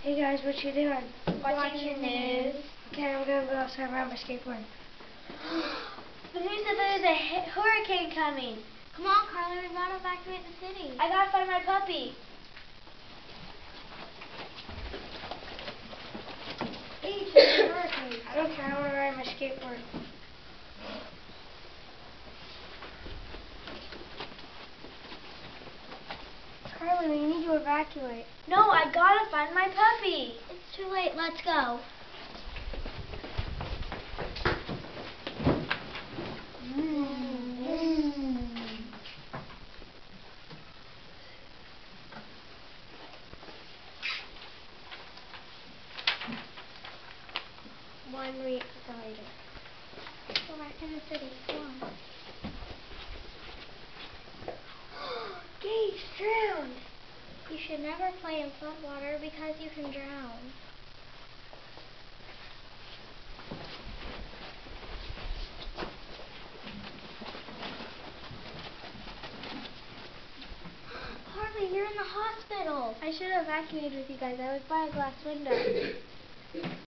Hey guys, what you doing? Watching the news. Okay, I'm gonna go outside and ride my skateboard. The news said there's a hurricane coming. Come on, Carly, we gotta evacuate the city. I gotta find my puppy. Hey, there's a hurricane. I don't care, I wanna ride my skateboard. Carly, we need to evacuate. No, I gotta find my puppy. It's too late, let's go. One week later. Go back in the city, come on. Gabe's drowned. You should never play in flood water because you can drown. Harley, you're in the hospital. I should have evacuated with you guys. I was by a glass window.